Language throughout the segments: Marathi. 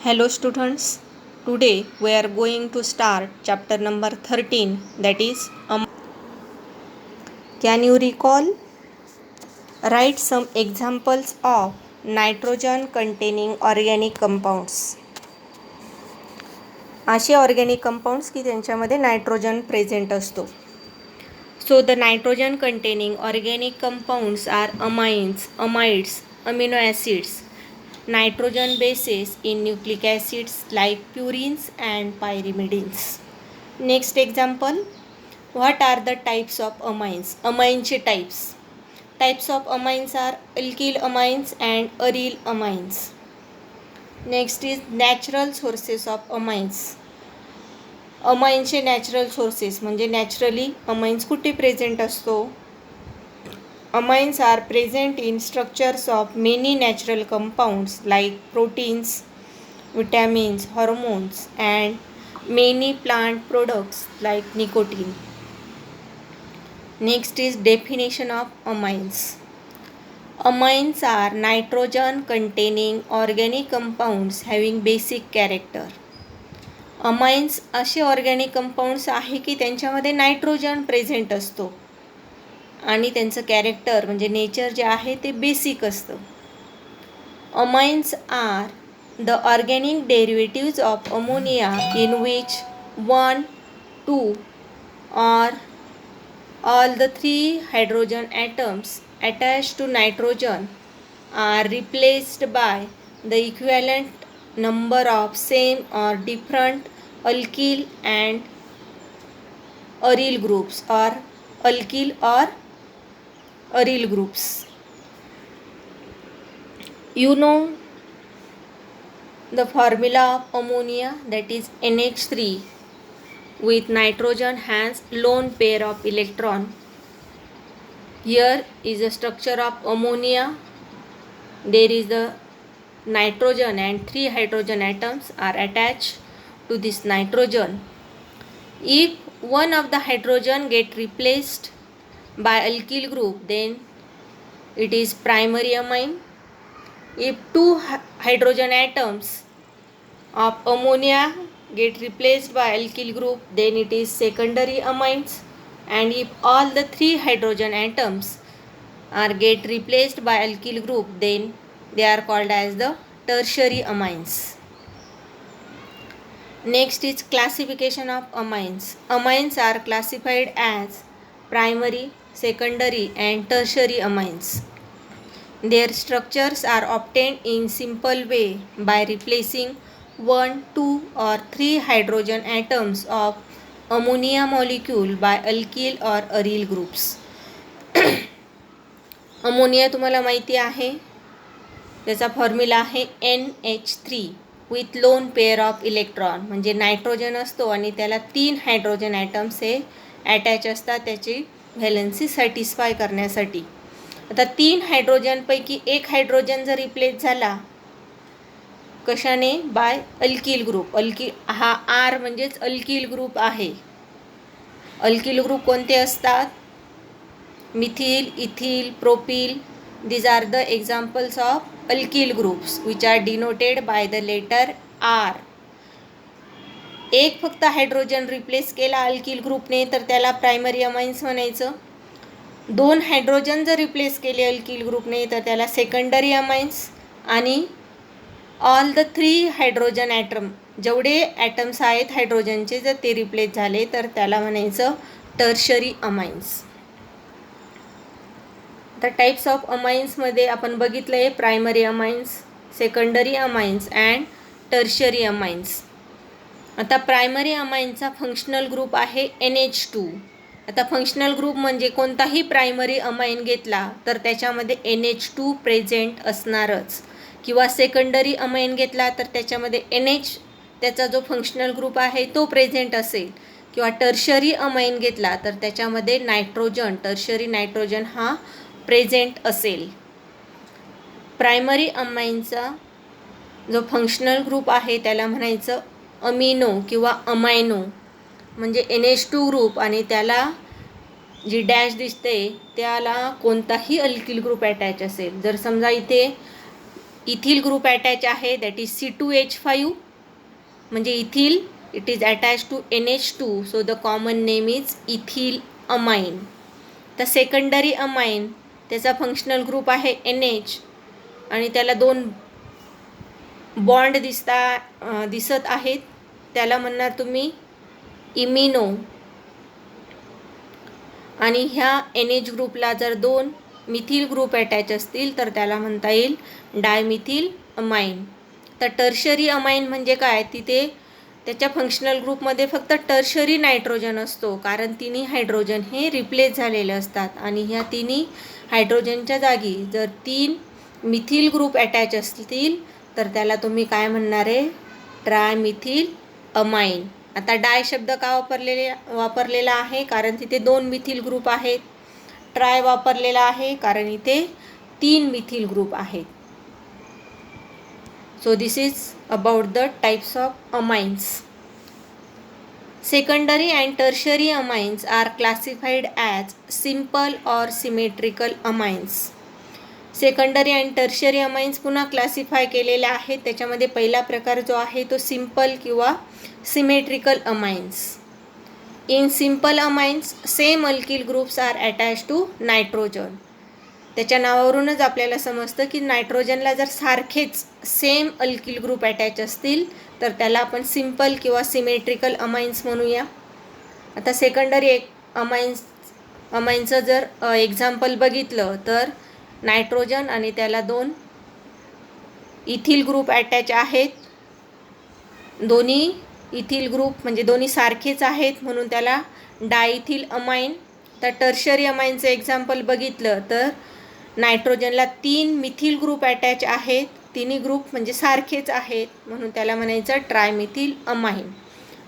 Hello students, today we are going to start chapter number 13, that is Can you recall? Write some examples of nitrogen containing organic compounds. असे ऑर्गॅनिक कंपाऊंड्स की त्यांच्यामध्ये नायट्रोजन प्रेझेंट असतो. So the nitrogen containing organic compounds are amines, amides, amino acids, nitrogen bases in nucleic acids like purines and pyrimidines. Next example, what are the types of amines? Amines types. Types of amines are alkyl amines and aryl amines. Next is natural sources of amines. अमाइन्सचे नॅचरल सोर्सेस म्हणजे नॅचरली अमाइन्स कुठे प्रेझेंट असतो. Amines are present in structures of many natural compounds like proteins, vitamins, hormones and many plant products like nicotine. Next is definition of amines. Amines are nitrogen containing organic compounds having basic character. Amines असे ऑर्गॅनिक कंपाऊंड्स आहे की त्यांच्यामध्ये नायट्रोजन प्रेझेंट असतो आणि त्यांचं कॅरेक्टर म्हणजे नेचर जे आहे ते बेसिक असतं. Amines are the organic derivatives of ammonia in which 1, 2 or all the 3 hydrogen atoms attached to nitrogen are replaced by the equivalent number of same or different alkyl and aryl groups or alkyl or aryl groups. You know the formula of ammonia, that is NH3 with nitrogen has lone pair of electron. Here is the structure of ammonia. There is the nitrogen and 3 hydrogen atoms are attached to this nitrogen. If one of the hydrogen get replaced by alkyl group, then it is primary amine. If 2 hydrogen atoms of ammonia get replaced by alkyl group, then it is secondary amines. And if all the 3 hydrogen atoms are get replaced by alkyl group, then they are called as the tertiary amines. Next is classification of amines. Amines are classified as primary, secondary and tertiary amines. Their structures are obtained in simple way by replacing 1, 2 or 3 hydrogen atoms of ammonia molecule by alkyl or aryl groups. Ammonia तुम्हाला माहिती आहे, त्याचा फॉर्म्युला आहे NH3 with lone pair of electron. म्हणजे नायट्रोजन असतो आणि त्याला 3 हायड्रोजन ॲटम्स हे अटॅच असतात त्याची व्हॅलन्सी सॅटिस्फाय करण्यासाठी. आता 3 हायड्रोजनपैकी 1 हायड्रोजन जर रिप्लेस झाला कशाने? By alkyl group. हा आर म्हणजेच अल्किल ग्रुप आहे. अल्किल ग्रुप कोणते असतात? Methyl, ethyl, propyl. These are the examples of alkyl groups which are denoted by the letter R. एक फक्त हायड्रोजन रिप्लेस केला अल्किल ग्रुपने तर त्याला प्रायमरी अमाइन्स म्हणायचं. 2 हायड्रोजन जर रिप्लेस केले अल्किल ग्रुपने तर त्याला सेकंडरी अमाइन्स. आणि ऑल द 3 हायड्रोजन ॲटम जेवढे ॲटम्स आहेत हायड्रोजनचे जर ते रिप्लेस झाले तर त्याला म्हणायचं टर्शरी अमाइन्स. आता टाईप्स ऑफ अमाइन्समध्ये आपण बघितलं आहे primary amines, secondary amines and tertiary amines. आता प्रायमरी अमाइन्सचा फंक्शनल ग्रुप आहे NH2. आता फंक्शनल ग्रुप म्हणजे कोणताही प्रायमरी अमाइन घेतला तर त्याच्यामध्ये NH2 प्रेझेंट असणारच. किंवा सेकंडरी अमाइन घेतला तर त्याच्यामध्ये NH त्याचा जो फंक्शनल ग्रुप आहे तो प्रेझेंट असेल. किंवा टर्शरी अमाइन घेतला तर त्याच्यामध्ये नायट्रोजन, टर्शरी नायट्रोजन हा प्रेझेंट असेल. प्रायमरी अमाइनचा जो फंक्शनल ग्रुप आहे त्याला म्हणायचं अमिनो किंवा अमायनो. म्हणजे NH2 ग्रुप आणि त्याला जी डॅश दिसते त्याला कोणताही अल्किल ग्रुप अटॅच असेल. जर समजा इथे इथिल ग्रुप अटॅच आहे, दॅट इज C2H5, म्हणजे ethyl it is attach to NH2, so the common name is ethyl amine. तर सेकंडरी अमाइन त्याचा फंक्शनल ग्रुप आहे NH आणि त्याला 2 बॉन्ड दिसत आहेत, त्याला म्हणणार तुम्ही इमिनो. आणि ह्या NH ग्रुपला जर 2 मिथिल ग्रुप अटॅच असतील तर त्याला म्हणता येईल डायमिथिल अमाइन. तर टर्शरी अमाइन म्हणजे काय, तिथे त्याच्या फंक्शनल ग्रुपमध्ये फक्त टर्शरी नायट्रोजन असतो, कारण तिन्ही हायड्रोजन हे रिप्लेस झालेले असतात. आणि ह्या तिन्ही हायड्रोजनच्या जागी जर 3 मिथिल ग्रुप अटॅच असतील तर त्याला तुम्ही काय म्हणणार आहे, ट्रायमिथिल अमाइन. आता डाय शब्द का वापरलेला आहे, कारण तिथे 2 मिथिल ग्रुप आहेत. ट्राय वापरलेला आहे कारण इथे 3 मिथिल ग्रुप आहेत. So this is about the types of amines. Secondary and tertiary amines are classified as simple or symmetrical amines. Secondary and tertiary amines पुन्हा क्लासिफाय केलेले आहेत. त्याच्यामध्ये पहिला प्रकार जो आहे तो सिम्पल किंवा symmetrical amines. In simple amines same alkyl groups are attach to nitrogen. त्याच्या नावावरूनच आपल्याला समजतं की नायट्रोजनला जर सारखेच सेम अल्किल ग्रुप अटॅच असतील तर त्याला आपण सिम्पल किंवा सिमेट्रिकल अमाइन्स म्हणूया. आता सेकंडरी अमाइन्सचं जर एक्झाम्पल बघितलं तर नायट्रोजन आणि त्याला 2 इथिल ग्रुप अटॅच आहेत. दोन्ही इथिल ग्रुप म्हणजे दोन्ही सारखेच आहेत म्हणून त्याला डायइथिल अमाइन. तर टर्शरी अमाइनचं एक्झाम्पल बघितलं तर नायट्रोजनला 3 मिथिल ग्रुप अटॅच आहेत. तिन्ही ग्रुप म्हणजे सारखेच आहेत म्हणून त्याला म्हणायचं trimethyl amine.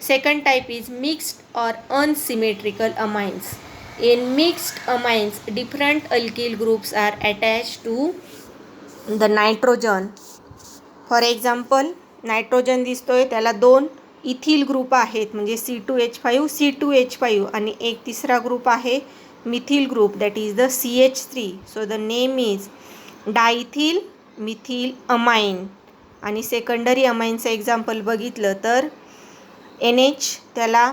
Second type is mixed or unsymmetrical amines. In mixed amines, different alkyl groups are attached to the nitrogen. For example, nitrogen दिसतोय त्याला 2 इथिल ग्रुप आहेत म्हणजे C2H5 आणि एक तिसरा ग्रुप आहे methyl group that is the CH3. So the name is diethyl methyl amine. आणि सेकंडरी अमाइनचं एक्झाम्पल बघितलं तर NH त्याला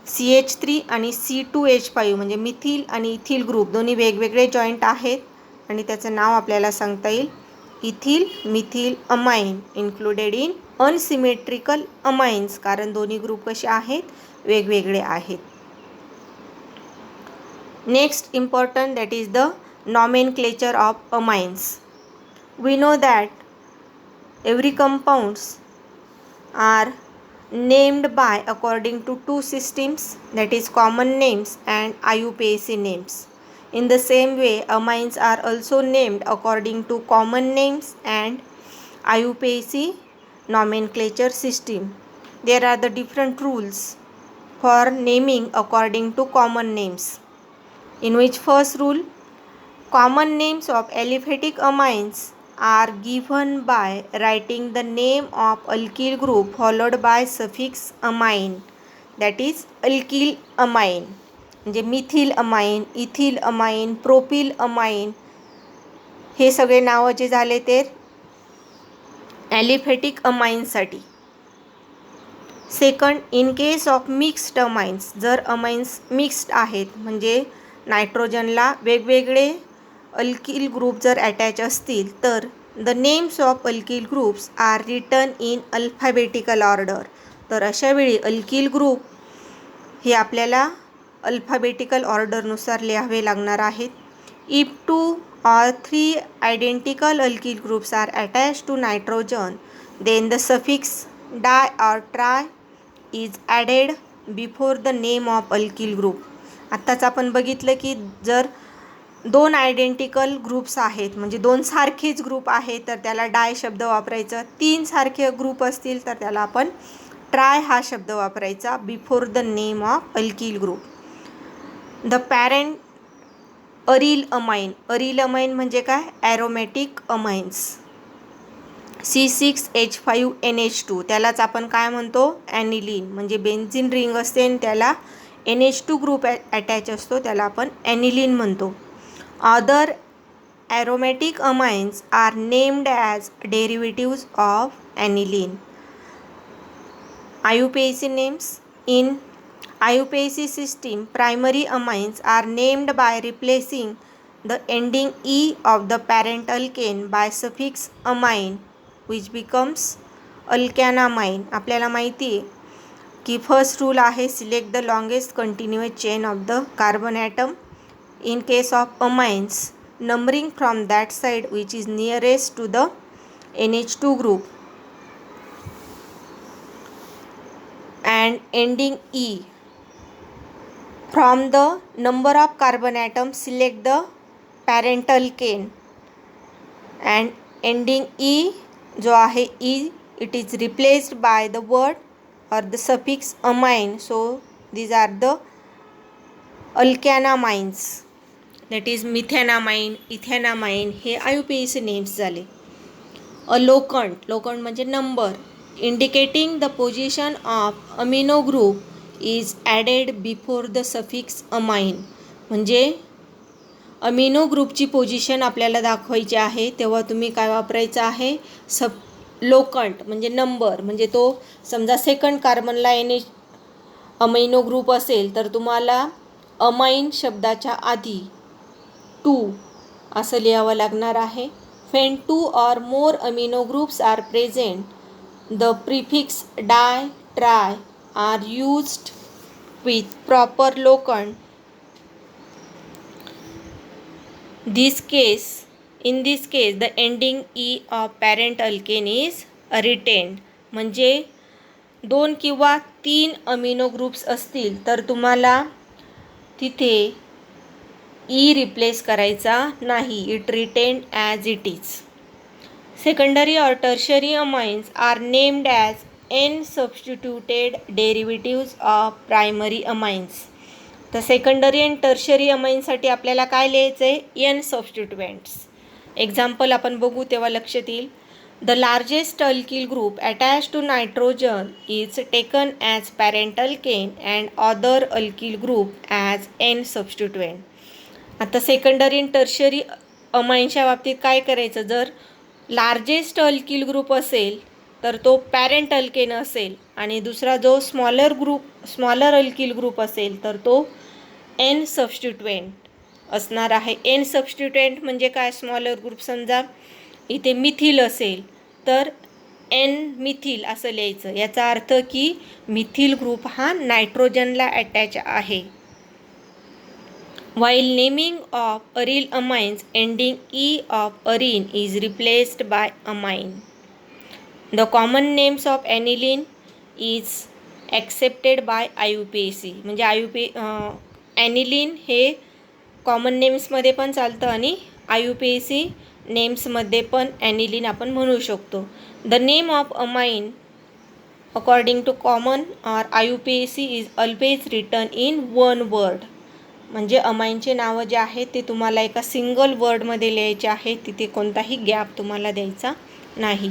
CH3 आणि C2H5 म्हणजे मिथिल आणि इथिल ग्रुप दोन्ही वेगवेगळे जॉईंट आहेत आणि त्याचं नाव आपल्याला सांगता येईल ethyl methyl amine included in unsymmetrical amines, कारण दोन्ही ग्रुप कसे आहेत वेगवेगळे आहेत. Next important that is the nomenclature of amines. We know that every compounds are named by according to 2 systems, that is common names and IUPAC names. In the same way, amines are also named according to common names and IUPAC nomenclature system. There are the different rules for naming according to common names. In which first rule, common names of aliphatic amines are given by writing the name of alkyl group followed by suffix amine, that is alkyl amine. म्हणजे methyl amine, ethyl amine, propyl amine हे सगळे नावं जे झाले ते ॲलिफॅटिक अमाइन्ससाठी. Second, in case of mixed amines, जर अमाइन्स मिक्स्ड आहेत म्हणजे नायट्रोजनला वेगवेगळे अल्किल ग्रुप जर अटॅच असतील तर the names of alkyl groups are written in alphabetical order. तर अशावेळी अल्किल ग्रुप हे आपल्याला अल्फाबेटिकल ऑर्डरनुसार लिहावे लागणार आहेत. If 2 or 3 identical alkyl groups are attached to nitrogen, then the suffix di or tri is added before the name of alkyl group. आत्ताच आपण बघितलं की जर 2 आयडेंटिकल ग्रुप्स आहेत म्हणजे 2 सारखेच ग्रुप आहेत तर त्याला डाय शब्द वापरायचा. 3 सारखे ग्रुप असतील तर त्याला आपण ट्राय हा शब्द वापरायचा before the name of alkyl group. The parent aryl amine. Aryl amine म्हणजे काय, ॲरोमॅटिक अमाइन्स. C6H5NH2 त्यालाच आपण काय म्हणतो ॲनिलीन. म्हणजे बेन्झिन रिंग असते आणि त्याला NH2 ग्रुप अटॅच असतो त्याला आपण ॲनिलीन म्हणतो. Other aromatic amines are named as derivatives of aniline. IUPAC names. In IUPAC system, primary amines are named by replacing the ending E of the parent alkane by suffix amine, which becomes alkanamine. आपल्याला माहिती आहे की फर्स्ट रूल आहे select the longest continuous chain of the carbon atom. In case of amines, numbering from that side which is nearest to the NH2 group and ending E. From the number of carbon atoms, select the parent alkane and ending E जो आहे E, it is replaced by the word or the suffix amine. So these are the alkanamines, that is मिथॅनामाइन, इथॅनामाइन. हे IUPAC नेम्स झाले. अ लोकंट, लोकंट म्हणजे number, indicating the position of amino group is added before the suffix amine. म्हणजे अमिनो ग्रुपची पोझिशन आपल्याला दाखवायची आहे तेव्हा तुम्ही काय वापरायचं आहे, लोकंट म्हणजे नंबर. म्हणजे तो समजा सेकंड कार्बनला अमिनो ग्रुप असेल तर तुम्हाला अमाइन शब्दाच्या आधी 2 असं लिहावं लागणार आहे. When 2 or more amino groups are present, the prefix di, tri are used with proper locant. In this case, the ending E of parent alkane is retained. म्हणजे 2 किंवा 3 अमिनो ग्रुप्स असतील तर तुम्हाला तिथे E रिप्लेस करायचा नाही. It retained as it is. Secondary or tertiary amines are named as N substituted derivatives of primary amines. तर सेकंडरी अँड टर्शरी अमाइन्ससाठी आपल्याला काय लिहायचं आहे, N सबस्टिट्युएंट्स. एक्झाम्पल आपण बघू तेव्हा लक्षात येईल. The largest alkyl group attach to nitrogen is taken as parent alkane and other alkyl group as N substituent. आता सेकंडरी अँड टर्शरी अमाइन्सच्या बाबतीत काय करायचं, जर लार्जेस्ट अल्किल ग्रुप असेल तर तो पॅरेंट अल्केन असेल आणि दुसरा जो स्मॉलर अल्किल ग्रुप असेल तर तो N सबस्टिट्युएंट असणार आहे. N सबस्टिट्युएंट म्हणजे काय, स्मॉलर ग्रुप समजा इथे मिथिल असेल तर N मिथिल असं लिहायचं. याचा अर्थ की मिथिल ग्रुप हा नायट्रोजनला अटॅच आहे. While naming of aryl amines, ending E of arene is replaced by amine. The common names of aniline is accepted by IUPAC. म्हणजे ॲनिलिन हे कॉमन नेम्समध्ये पण चालतं आणि IUPAC नेम्समध्ये पण ॲनिलिन आपण म्हणू शकतो. The name of amine according to common or IUPAC is always written in one word. म्हणजे अमाइनचे नावं जे आहेत ते तुम्हाला एका सिंगल वर्डमध्ये लिहायचे आहेत. तिथे कोणताही गॅप तुम्हाला द्यायचा नाही.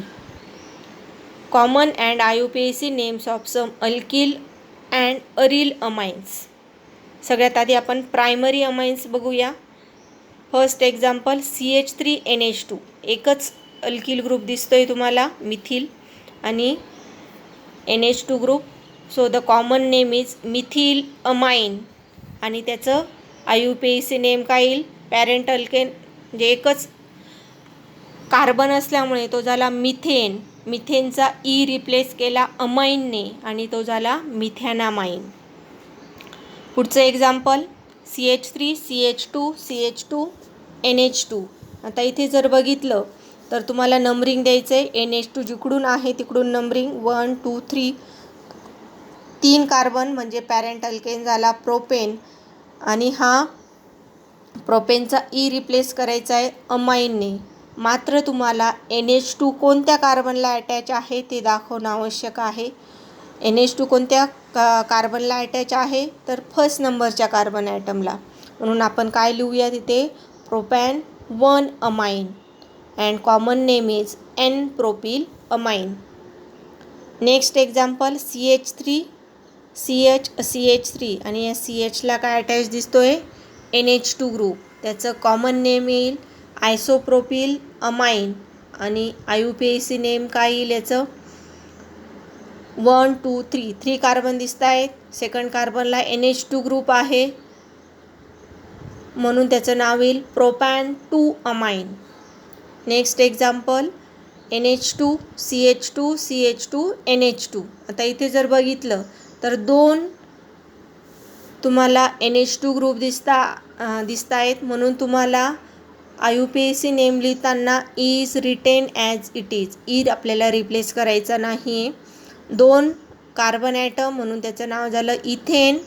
Common and IUPAC names of some alkyl and aryl amines. सगळ्यात आधी आपण प्रायमरी अमाइन्स बघूया. First example CH3NH2. एकच अल्किल ग्रुप दिसतोय तुम्हाला, मिथिल आणि NH2 group. So the common name is methyl amine आणि त्याचं IUPAC नेम काय येईल, पॅरेंट अल्केन. म्हणजे एकच कार्बन असल्यामुळे तो झाला मिथेन. मिथेनचा E रिप्लेस केला अमाइनने आणि तो झाला मिथॅनामाइन. पुढचं example CH3 CH2 CH2 NH2. आता इथे जर बघितलं तर तुम्हाला नंबरिंग द्यायचं आहे. NH2 जिकडून आहे तिकडून नंबरिंग 1 2 3. 3 कार्बन म्हणजे पॅरेंट अल्केन झाला प्रोपेन आणि हा प्रोपेनचा E रिप्लेस करायचा आहे अमाइनने. मात्र तुम्हाला NH2 कोणत्या कार्बनला अटॅच आहे ते दाखवणं आवश्यक आहे. NH2 कोणत्या कार्बनला अटॅच आहे तर फर्स्ट नंबरच्या कार्बन ॲटमला. म्हणून आपण काय लिहूया तिथे, propane 1 amine and common name is N propyl amine. Next example CH3 CH3 आणि या CHला काय अटॅच दिसतोय, NH2 ग्रुप. त्याचं कॉमन नेम येईल आयसोप्रोपिल अमाइन आणि IUPAC नेम काय येईल याचं 1 2 3 कार्बन दिसत आहेत. सेकंड कार्बनला NH2 ग्रुप आहे म्हणून त्याचं नाव येईल propane 2 amine. Next example NH2 CH2 CH2 NH2. आता इथे जर बघितलं तर दोन तुम्हाला NH2 ग्रुप दिसत आहेत म्हणून तुम्हाला IUPAC नेम लिहिताना is retain as it is. आपल्याला रिप्लेस करायचा नाही आहे. दोन कार्बन ॲटम म्हणून त्याचं नाव झालं इथेन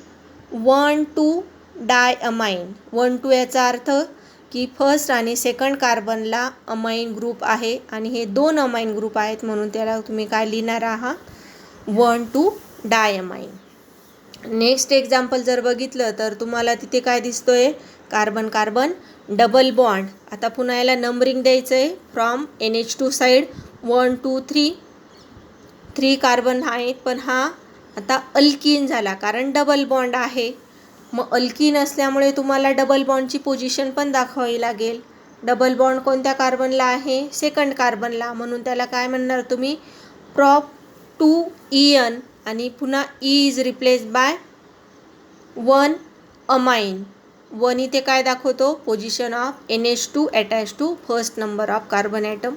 1 2 डाय अमाइन. 1 2 याचा अर्थ की फर्स्ट आणि सेकंड कार्बनला अमाइन ग्रुप आहे आणि हे दोन अमाइन ग्रुप आहेत म्हणून त्याला तुम्ही काय लिहिणार आहात 1 2 डाय अमाइन. नेक्स्ट एक्झाम्पल जर बघितलं तर तुम्हाला तिथे काय दिसतोय कार्बन कार्बन डबल बॉन्ड. आता पुन्हा याला नंबरिंग द्यायचं आहे फ्रॉम NH2 साईड 1 2 3 कार्बन आहेत पण हा आता अल्कीन झाला कारण डबल बॉन्ड आहे. मग अल्कीन असल्यामुळे तुम्हाला डबल बॉन्डची पोझिशन पण दाखवावी लागेल. डबल बॉन्ड कोणत्या कार्बनला आहे सेकंड कार्बनला म्हणून त्याला काय म्हणणार तुम्ही prop 2 EN आणि पुन्हा E is replace by 1 amine. 1 इथे काय दाखवतो position of NH2 attach to first number of carbon atom.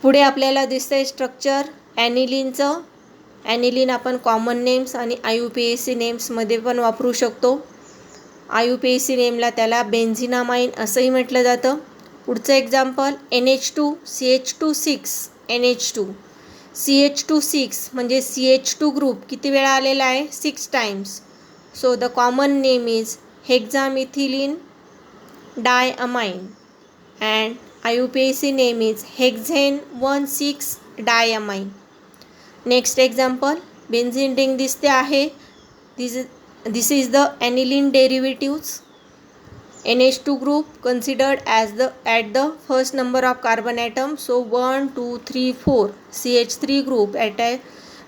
पुढे आपल्याला दिसतंय स्ट्रक्चर ॲनिलीनचं. ॲनिलीन आपण कॉमन नेम्स आणि IUPAC नेम्समध्ये पण वापरू शकतो. IUPAC नेमला त्याला बेन्झिनामाइन असंही म्हटलं जातं. पुढचं example NH2 CH26 NH2 CH26 म्हणजे CH2 ग्रुप किती वेळा आलेला आहे 6 times. So the common name is hexamethylene diamine and IUPAC name is hexane 1,6 diamine. Next example benzene ring दिसते आहे. This is the aniline derivatives. NH2 group considered as at the first number of carbon atom. So 1 2 3 4 CH3 group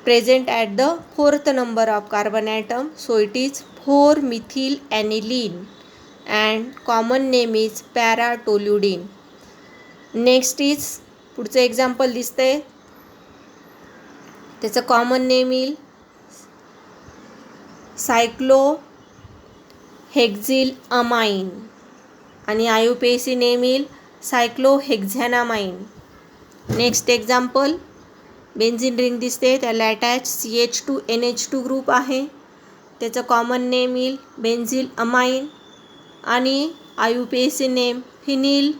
present at the fourth number of carbon atom. So it is 4-methyl aniline and common name is paratoluidine. Next is पुढचं एक्झाम्पल दिसतंय त्याचं कॉमन नेम येईल सायक्लोहेक्झिलअमाइन आणि IUPAC नेम येईल सायक्लोहेक्झॅनामाइन. नेक्स्ट एक्झाम्पल बेन्झीन रिंग दिसते त्याला अटॅच CH2 NH2 ग्रुप आहे त्याचं कॉमन नेम येईल बेन्झिल अमाइन आणि IUPAC नेम फिनिल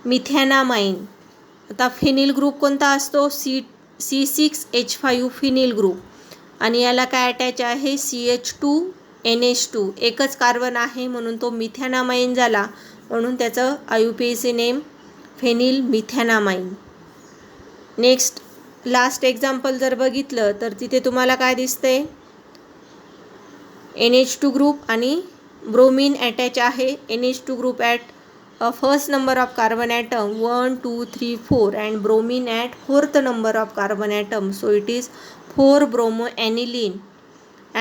मिथॅनामाइन. आता फिनिल ग्रुप कोणता असतो C6H5 फिनिल ग्रुप आणि याला काय अटॅच आहे CH2 NH2 एकच कार्बन आहे म्हणून तो मिथॅनामाइन झाला म्हणून त्याचं IUPAC name phenyl methanamine. Next last example जर बघितलं तर तिथे तुम्हाला काय दिसतंय NH2 ग्रुप आणि ब्रोमीन अटॅच आहे. NH2 group at first number of carbon atom 1 2 3 4 and bromine at fourth number of carbon atom. So it is 4-bromoaniline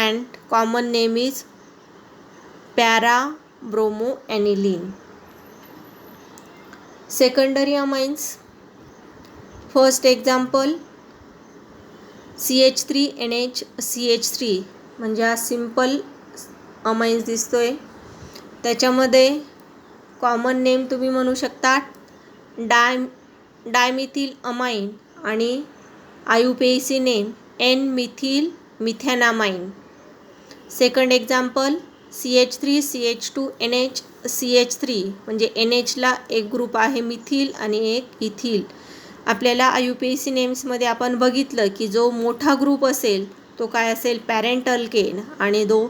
and common name is para-bromoaniline. Secondary amines. First example CH3NH CH3 म्हणजे हा सिंपल अमाइन्स दिसतोय. त्याच्यामध्ये कॉमन नेम तुम्ही म्हणू शकता डायमिथिल अमाइन आणि IUPAC name N methyl methanamine. Second example CH3 CH2 NH CH3 म्हणजे NHला एक ग्रुप आहे मिथिल आणि एक इथिल. आपल्याला IUPAC नेम्समध्ये आपण बघितलं की जो मोठा ग्रुप असेल तो काय असेल पॅरेंट अल्केन आणि जो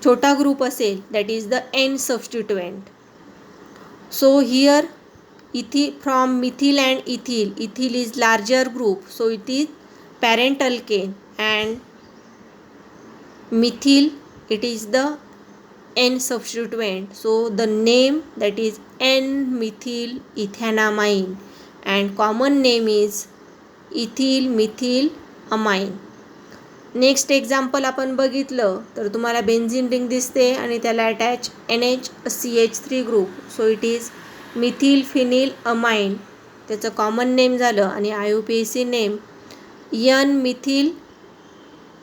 छोटा ग्रुप असेल that is the N substituent. So here from methyl and ethyl is larger group, so it is parent alkane and methyl it is the N substituent, so the name that is N-methyl ethanamine and common name is ethyl methyl amine. Next example आपण बघितलं तर तुम्हाला बेन्झीन रिंग दिसते आणि त्याला attach NHCH3 group. So it is methyl phenyl amine. त्याचं कॉमन नेम झालं आणि IUPAC name N methyl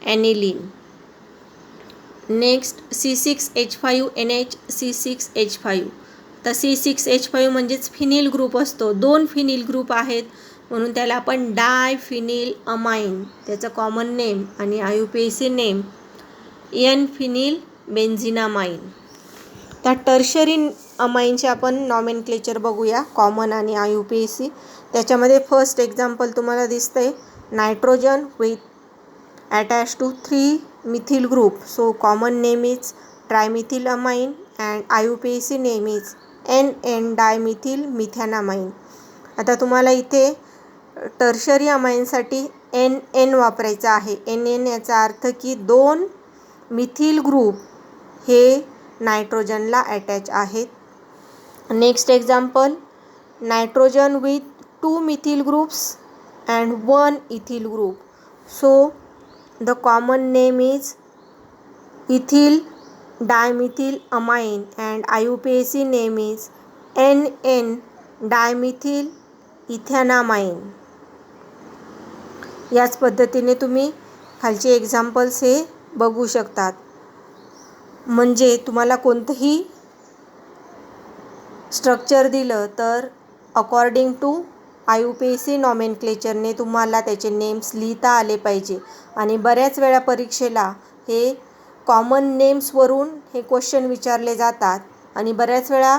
aniline. Next C6H5NHC6H5. तर C6H5 म्हणजेच फिनिल ग्रुप असतो. 2 फिनिल ग्रुप आहेत म्हणून त्याला आपण डायफिनिल अमाइन. त्याचं कॉमन नेम आणि IUPAC नेम N फिनिल बेन्झिनामाइन. त्या टर्शरी अमाइनचे आपण नॉमेनक्लेचर बघूया, कॉमन आणि IUPAC. त्याच्यामध्ये फर्स्ट एक्झाम्पल तुम्हाला दिसतंय nitrogen with attach to 3 methyl group. So common name is trimethylamine and IUPAC name is NN dimethyl methanamine. आता तुम्हाला इथे टर्शरी अमाइनसाठी NN वापरायचं आहे. NN याचा अर्थ की 2 मिथिल ग्रुप हे नायट्रोजनला अटॅच आहेत. Next example nitrogen with 2 methyl groups and 1 ethyl group. So the common name is ethyl dimethyl amine and IUPAC name is NN dimethyl ethanamine. याच पद्धतीने तुम्ही खालचे एक्झाम्पल्स हे बघू शकतात. म्हणजे तुम्हाला कोणतंही स्ट्रक्चर दिलं तर अकॉर्डिंग टू IUPAC नॉमेनक्लेचरने तुम्हाला त्याचे नेम्स लिहिता आले पाहिजे. आणि बऱ्याच वेळा परीक्षेला हे कॉमन नेम्सवरून हे क्वेश्चन विचारले जातात आणि बऱ्याच वेळा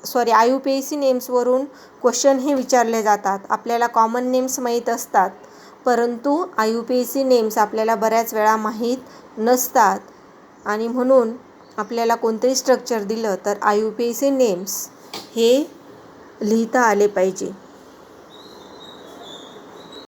IUPAC नेम्सवरून क्वेश्चन हे विचारले जातात. आपल्याला कॉमन नेम्स माहीत असतात परंतु IUPAC नेम्स आपल्याला बऱ्याच वेळा माहीत नसतात आणि म्हणून आपल्याला कोणतेही स्ट्रक्चर दिलं तर IUPAC नेम्स हे लिहिता आले पाहिजे.